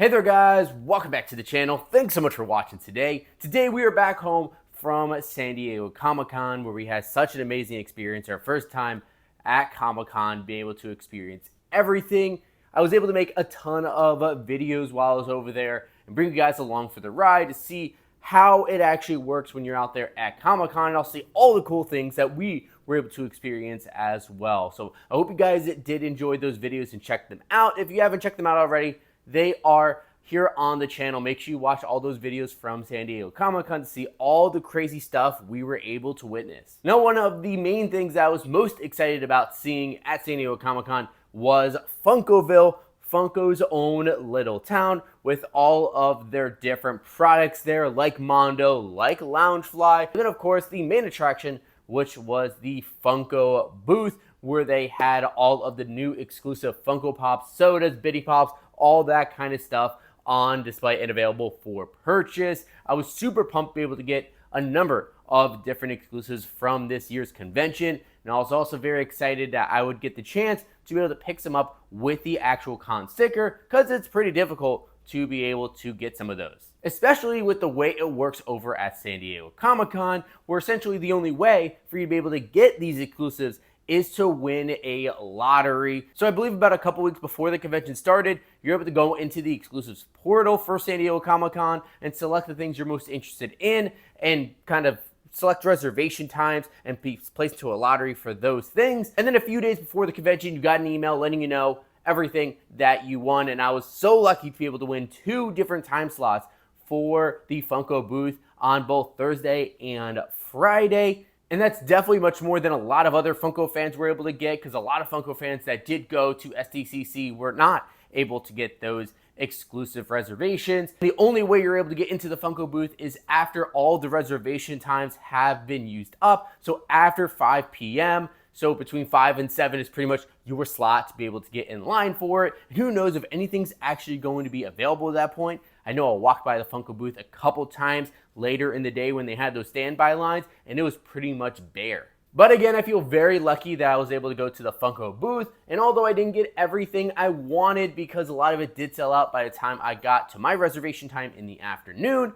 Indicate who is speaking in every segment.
Speaker 1: Hey there guys, welcome back to the channel. Thanks so much for watching today. Today we are back home from San Diego Comic-Con where we had such an amazing experience. Our first time at Comic-Con, being able to experience everything. I was able to make a ton of videos while I was over there and bring you guys along for the ride to see how it actually works when you're out there at Comic-Con, and I'll see all the cool things that we were able to experience as well. So I hope you guys did enjoy those videos and check them out. If you haven't checked them out already, they are here on the channel. Make sure you watch all those videos from San Diego Comic-Con to see all the crazy stuff we were able to witness. Now, one of the main things that I was most excited about seeing at San Diego Comic-Con was Funkoville, Funko's own little town, with all of their different products there, like Mondo, like Loungefly, and then of course the main attraction, which was the Funko booth, where they had all of the new exclusive Funko Pops, sodas, Bitty Pops, all that kind of stuff on display and available for purchase. I was super pumped to be able to get a number of different exclusives from this year's convention, and I was also very excited that I would get the chance to be able to pick some up with the actual con sticker, because it's pretty difficult to be able to get some of those, especially with the way it works over at San Diego Comic-Con, where essentially the only way for you to be able to get these exclusives is to win a lottery. So I believe about a couple weeks before the convention started, you're able to go into the exclusives portal for San Diego Comic-Con and select the things you're most interested in and kind of select reservation times and be placed into a lottery for those things. And then a few days before the convention, you got an email letting you know everything that you won. And I was so lucky to be able to win 2 different time slots for the Funko booth on both Thursday and Friday. And that's definitely much more than a lot of other Funko fans were able to get, because a lot of Funko fans that did go to SDCC were not able to get those exclusive reservations. The only way you're able to get into the Funko booth is after all the reservation times have been used up. So after 5 p.m., so between 5 and 7 is pretty much your slot to be able to get in line for it. And who knows if anything's actually going to be available at that point. I know I walked by the Funko booth a couple times later in the day when they had those standby lines, and it was pretty much bare. But again, I feel very lucky that I was able to go to the Funko booth, and although I didn't get everything I wanted because a lot of it did sell out by the time I got to my reservation time in the afternoon,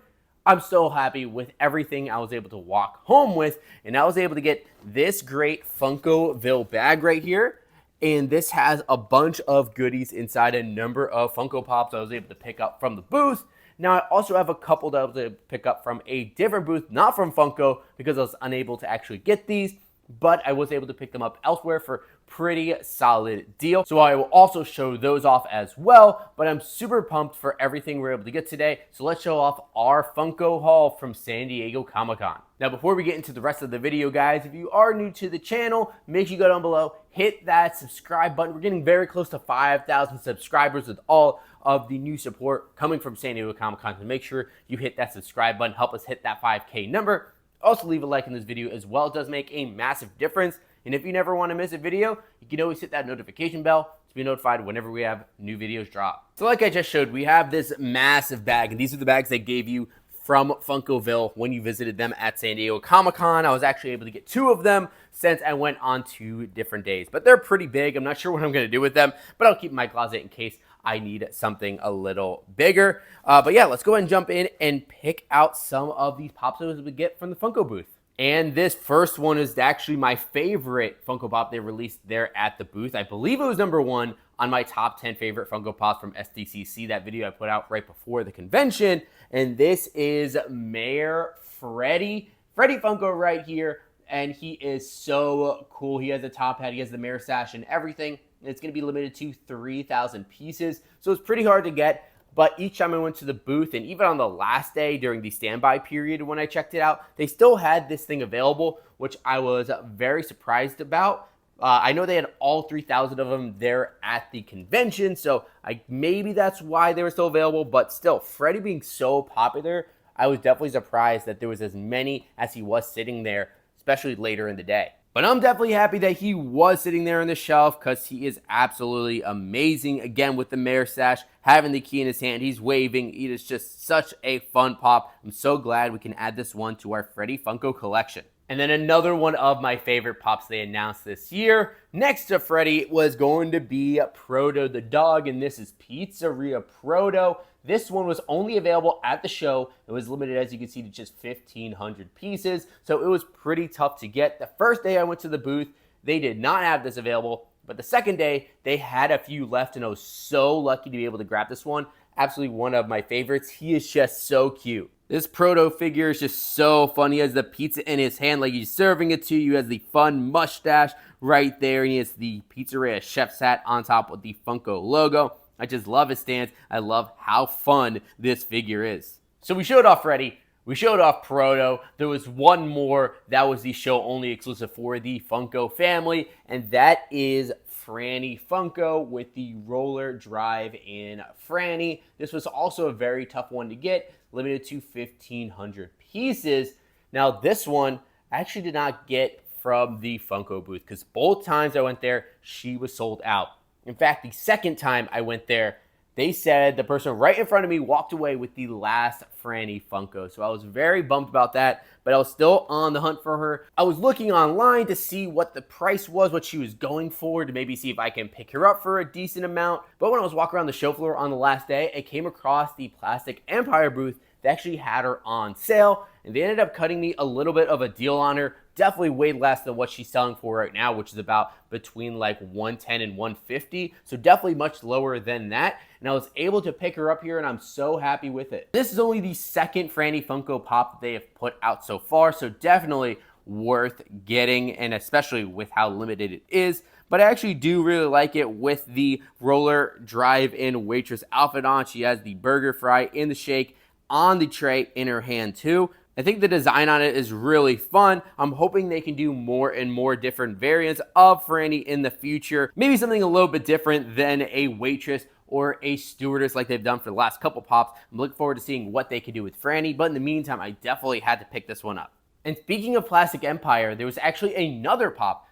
Speaker 1: I'm so happy with everything I was able to walk home with, and I was able to get this great Funkoville bag right here. And this has a bunch of goodies inside, a number of Funko Pops I was able to pick up from the booth. Now, I also have a couple that I was able to pick up from a different booth, not from Funko, because I was unable to actually get these, but I was able to pick them up elsewhere for pretty solid deal. So I will also show those off as well, but I'm super pumped for everything we're able to get today. So let's show off our Funko haul from San Diego Comic-Con. Now, before we get into the rest of the video, guys, if you are new to the channel, make sure you go down below, hit that subscribe button. We're getting very close to 5,000 subscribers with all of the new support coming from San Diego Comic-Con. So make sure you hit that subscribe button, help us hit that 5K number. Also, leave a like in this video as well. It does make a massive difference. And if you never want to miss a video, you can always hit that notification bell to be notified whenever we have new videos drop. So like I just showed, we have this massive bag, and these are the bags they gave you from Funkoville when you visited them at San Diego Comic-Con. I was actually able to get 2 of them since I went on 2 different days. But they're pretty big. I'm not sure what I'm going to do with them, but I'll keep in my closet in case I need something a little bigger. But yeah, let's go ahead and jump in and pick out some of these Pops that we get from the Funko booth. And this first one is actually my favorite Funko Pop they released there at the booth. I believe it was number 1 on my top 10 favorite Funko Pops from SDCC, that video I put out right before the convention. And this is Mayor Freddy. Freddy Funko right here. And he is so cool. He has a top hat, he has the mayor sash and everything. And it's going to be limited to 3,000 pieces. So it's pretty hard to get. But each time I went to the booth, and even on the last day during the standby period when I checked it out, they still had this thing available, which I was very surprised about. I know they had all 3,000 of them there at the convention, so maybe that's why they were still available. But still, Freddy being so popular, I was definitely surprised that there was as many as he was sitting there, especially later in the day. But I'm definitely happy that he was sitting there on the shelf, because he is absolutely amazing. Again, with the mayor sash, having the key in his hand, he's waving. It is just such a fun pop. I'm so glad we can add this one to our Freddy Funko collection. And then another one of my favorite pops they announced this year, next to Freddy, was going to be Proto the dog, and this is Pizzeria Proto. This one was only available at the show. It was limited, as you can see, to just 1,500 pieces, so it was pretty tough to get. The first day I went to the booth, they did not have this available, but the second day, they had a few left, and I was so lucky to be able to grab this one. Absolutely one of my favorites. He is just so cute. This Proto figure is just so fun. He has the pizza in his hand like he's serving it to you. He has the fun mustache right there. And he has the Pizzeria chef's hat on top with the Funko logo. I just love his stance. I love how fun this figure is. So we showed off Freddy. We showed off Proto. There was one more that was the show only exclusive for the Funko family, and that is Franny Funko with the roller drive-in Franny. This was also a very tough one to get, limited to 1,500 pieces. Now this one I actually did not get from the Funko booth because both times I went there, she was sold out. In fact, the second time I went there, they said the person right in front of me walked away with the last Franny Funko. So I was very bummed about that, but I was still on the hunt for her. I was looking online to see what the price was, what she was going for, to maybe see if I can pick her up for a decent amount. But when I was walking around the show floor on the last day, I came across the Plastic Empire booth. They actually had her on sale, and they ended up cutting me a little bit of a deal on her. Definitely way less than what she's selling for right now, which is about between like $110 and $150. So definitely much lower than that. And I was able to pick her up here, and I'm so happy with it. This is only the second Franny Funko Pop that they have put out so far, so definitely worth getting, and especially with how limited it is. But I actually do really like it with the roller drive-in waitress outfit on. She has the burger fry in the shake on the tray in her hand too. I think the design on it is really fun. I'm hoping they can do more and more different variants of Franny in the future. Maybe something a little bit different than a waitress or a stewardess like they've done for the last couple pops. I'm looking forward to seeing what they can do with Franny, but in the meantime, I definitely had to pick this one up. And speaking of Plastic Empire, there was actually another pop.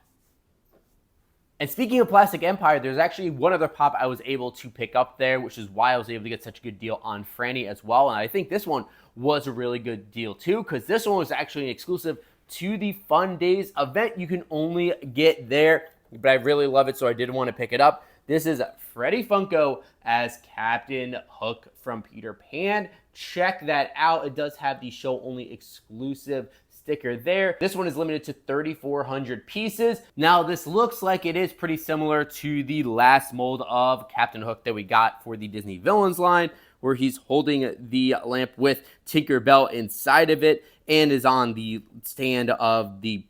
Speaker 1: And speaking of Plastic Empire, there's actually one other pop I was able to pick up there, which is why I was able to get such a good deal on Franny as well. And I think this one was a really good deal too, because this one was actually an exclusive to the Fun Days event. You can only get there, but I really love it, so I did want to pick it up. This is Freddy Funko as Captain Hook from Peter Pan. Check that out. It does have the show only exclusive sticker there. This one is limited to 3,400 pieces. Now this looks like it is pretty similar to the last mold of Captain Hook that we got for the Disney Villains line, where he's holding the lamp with Tinkerbell inside of it and is on the stand of the,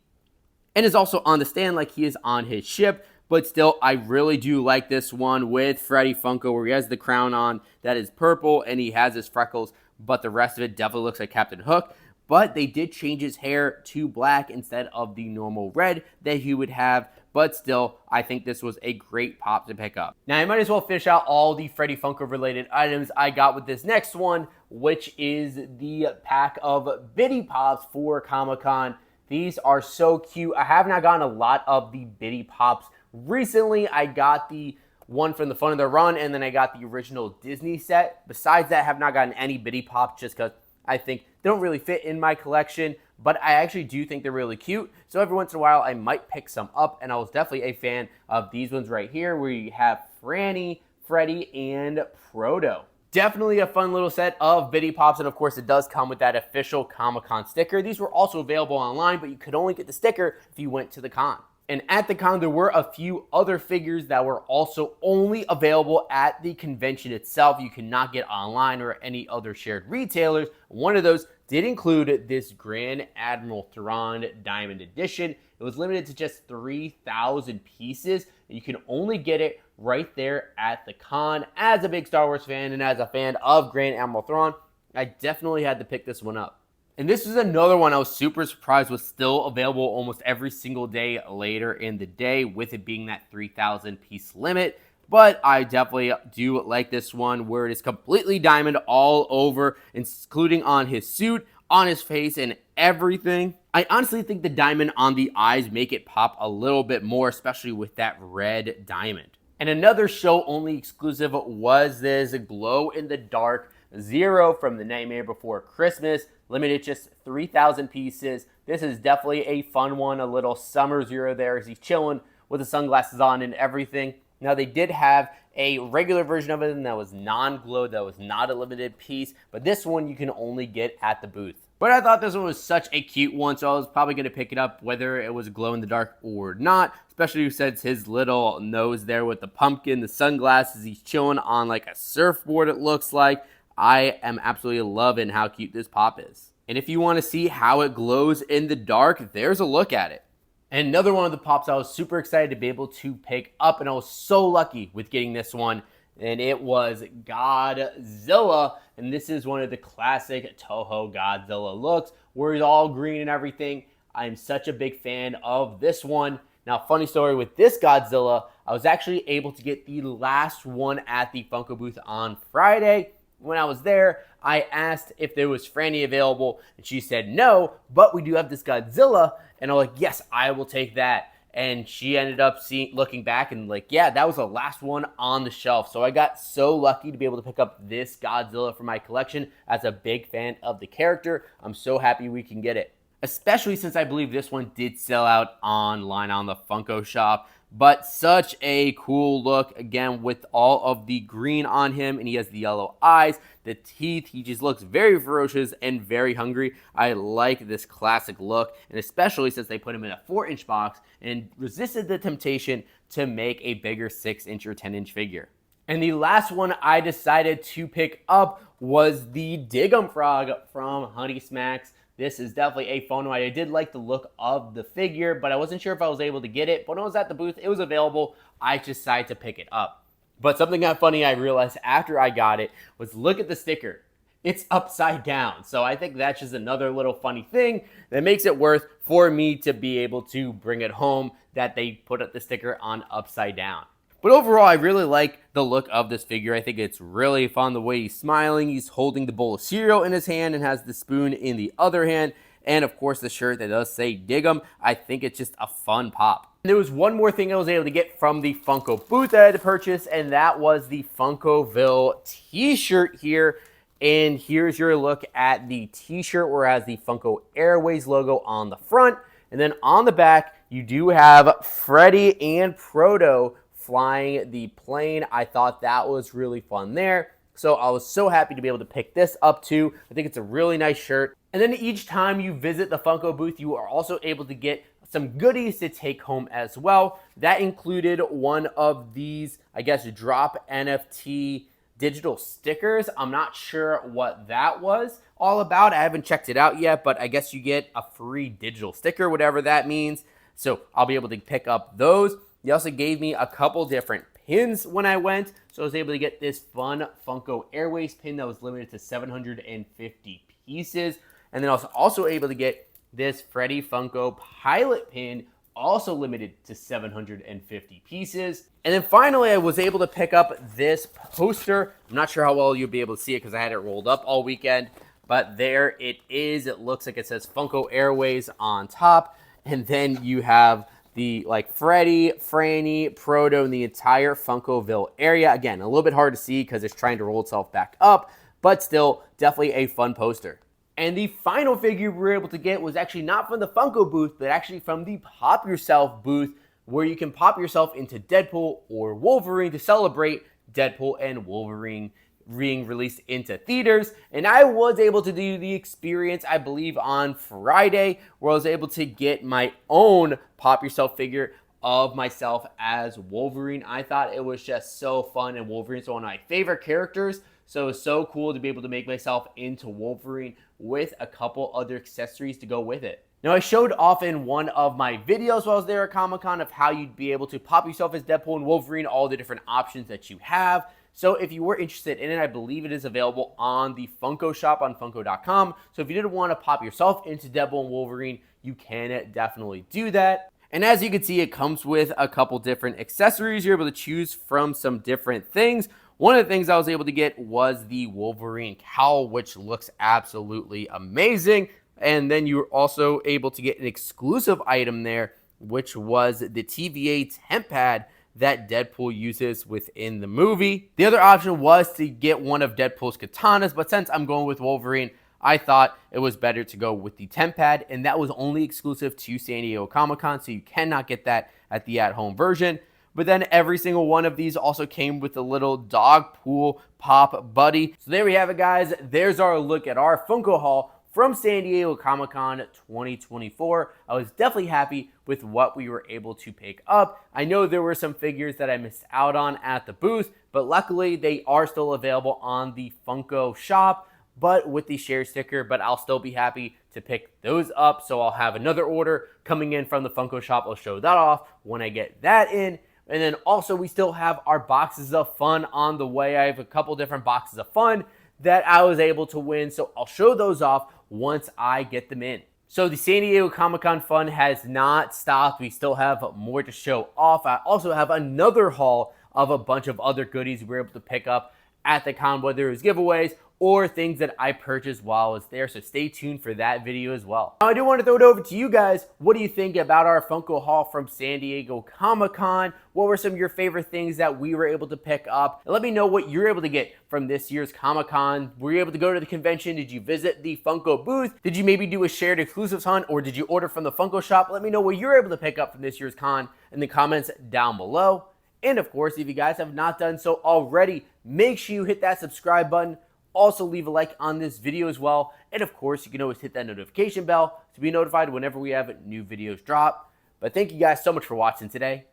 Speaker 1: and is also on the stand like he is on his ship. But still, I really do like this one with Freddy Funko, where he has the crown on that is purple and he has his freckles, but the rest of it definitely looks like Captain Hook. But they did change his hair to black instead of the normal red that he would have. But still, I think this was a great pop to pick up. Now, I might as well finish out all the Freddy Funko related items I got with this next one, which is the pack of Biddy Pops for Comic-Con. These are so cute. I have not gotten a lot of the Biddy Pops recently. I got the one from the Fun of the Run, and then I got the original Disney set. Besides that, I have not gotten any Biddy Pops just because I think they don't really fit in my collection, but I actually do think they're really cute. So every once in a while, I might pick some up, and I was definitely a fan of these ones right here, where you have Franny, Freddy, and Proto. Definitely a fun little set of Biddy Pops, and of course, it does come with that official Comic-Con sticker. These were also available online, but you could only get the sticker if you went to the con. And at the con, there were a few other figures that were also only available at the convention itself. You cannot get online or any other shared retailers. One of those did include this Grand Admiral Thrawn Diamond Edition. It was limited to just 3,000 pieces. And you can only get it right there at the con. As a big Star Wars fan and as a fan of Grand Admiral Thrawn, I definitely had to pick this one up. And this is another one I was super surprised was still available almost every single day later in the day, with it being that 3,000 piece limit. But I definitely do like this one, where it is completely diamond all over, including on his suit, on his face, and everything. I honestly think the diamond on the eyes make it pop a little bit more, especially with that red diamond. And another show only exclusive was this glow in the dark Zero from The Nightmare Before Christmas, limited just 3,000 pieces. This is definitely a fun one, a little summer Zero there as he's chilling with the sunglasses on and everything. Now, they did have a regular version of it, and that was non-glowed, that was not a limited piece, but this one you can only get at the booth. But I thought this one was such a cute one, so I was probably going to pick it up whether it was glow in the dark or not, especially since his little nose there with the pumpkin, the sunglasses, he's chilling on like a surfboard it looks like. I am absolutely loving how cute this pop is. And if you want to see how it glows in the dark, there's a look at it. And another one of the pops I was super excited to be able to pick up, and I was so lucky with getting this one, and it was Godzilla. And this is one of the classic Toho Godzilla looks, where he's all green and everything. I'm such a big fan of this one. Now, funny story with this Godzilla, I was actually able to get the last one at the Funko booth on Friday. When I was there, I asked if there was Franny available, and she said no, but we do have this Godzilla. And I'm like, yes, I will take that. And she ended up looking back and like, yeah, that was the last one on the shelf. So I got so lucky to be able to pick up this Godzilla for my collection. As a big fan of the character, I'm so happy we can get it. Especially since I believe this one did sell out online on the Funko shop. But such a cool look, again, with all of the green on him, and he has the yellow eyes, the teeth. He just looks very ferocious and very hungry. I like this classic look, and especially since they put him in a 4-inch box and resisted the temptation to make a bigger 6-inch or 10-inch figure. And the last one I decided to pick up was the Dig'em Frog from Honey Smacks. This is definitely a fun one. I did like the look of the figure, but I wasn't sure if I was able to get it. But when I was at the booth, it was available. I decided to pick it up. But something got funny I realized after I got it was look at the sticker. It's upside down. So I think that's just another little funny thing that makes it worth for me to be able to bring it home, that they put the sticker on upside down. But overall, I really like the look of this figure. I think it's really fun the way he's smiling. He's holding the bowl of cereal in his hand and has the spoon in the other hand. And of course, the shirt that does say Dig'em. I think it's just a fun pop. And there was one more thing I was able to get from the Funko booth that I had to purchase, and that was the Funkoville t-shirt here. And here's your look at the t-shirt, where it has the Funko Airways logo on the front. And then on the back, you do have Freddy and Proto flying the plane. I thought that was really fun there. So I was so happy to be able to pick this up too. I think it's a really nice shirt. And then each time you visit the Funko booth, you are also able to get some goodies to take home as well. That included one of these, I guess, drop NFT digital stickers. I'm not sure what that was all about. I haven't checked it out yet, but I guess you get a free digital sticker, whatever that means. So I'll be able to pick up those. They also gave me a couple different pins when I went. So I was able to get this fun Funko Airways pin that was limited to 750 pieces. And then I was also able to get this Freddy Funko Pilot pin, also limited to 750 pieces. And then finally, I was able to pick up this poster. I'm not sure how well you'll be able to see it because I had it rolled up all weekend. But there it is. It looks like it says Funko Airways on top. And then you have the Freddy, Franny, Proto, and the entire Funkoville area. Again, a little bit hard to see because it's trying to roll itself back up, but still definitely a fun poster. And the final figure we were able to get was actually not from the Funko booth, but actually from the Pop Yourself booth, where you can pop yourself into Deadpool or Wolverine to celebrate Deadpool and Wolverine being released into theaters. And I was able to do the experience, I believe, on Friday, where I was able to get my own Pop Yourself figure of myself as Wolverine. I thought it was just so fun, and Wolverine's one of my favorite characters, so it was so cool to be able to make myself into Wolverine with a couple other accessories to go with it. Now, I showed off in one of my videos while I was there at Comic-Con of how you'd be able to pop yourself as Deadpool and Wolverine, all the different options that you have. So if you were interested in it, I believe it is available on the Funko shop on Funko.com. So if you didn't want to pop yourself into Deadpool and Wolverine, you can definitely do that. And as you can see, it comes with a couple different accessories. You're able to choose from some different things. One of the things I was able to get was the Wolverine cowl, which looks absolutely amazing. And then you were also able to get an exclusive item there, which was the TVA temp pad that Deadpool uses within the movie. The other option was to get one of Deadpool's katanas, but since I'm going with Wolverine, I thought it was better to go with the temp pad, and that was only exclusive to San Diego Comic-Con, so you cannot get that at the at-home version. But then every single one of these also came with a little dog pool pop buddy. So there we have it, guys. There's our look at our Funko haul from San Diego Comic-Con 2024. I was definitely happy with what we were able to pick up. I know there were some figures that I missed out on at the booth, but luckily they are still available on the Funko shop, but with the share sticker, but I'll still be happy to pick those up. So I'll have another order coming in from the Funko shop. I'll show that off when I get that in. And then also we still have our boxes of fun on the way. I have a couple different boxes of fun that I was able to win. So I'll show those off once I get them in. So the San Diego Comic-Con fun has not stopped. We still have more to show off. I also have another haul of a bunch of other goodies we were able to pick up at the con, whether it was giveaways or things that I purchased while I was there. So stay tuned for that video as well. Now I do want to throw it over to you guys. What do you think about our Funko haul from San Diego Comic-Con? What were some of your favorite things that we were able to pick up? And let me know what you're able to get from this year's Comic-Con. Were you able to go to the convention? Did you visit the Funko booth? Did you maybe do a shared exclusives hunt, or did you order from the Funko shop? Let me know what you're able to pick up from this year's con in the comments down below. And of course, if you guys have not done so already, make sure you hit that subscribe button. Also, leave a like on this video as well. And of course, you can always hit that notification bell to be notified whenever we have new videos drop. But thank you guys so much for watching today.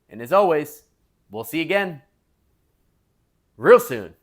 Speaker 1: And as always, we'll see you again real soon.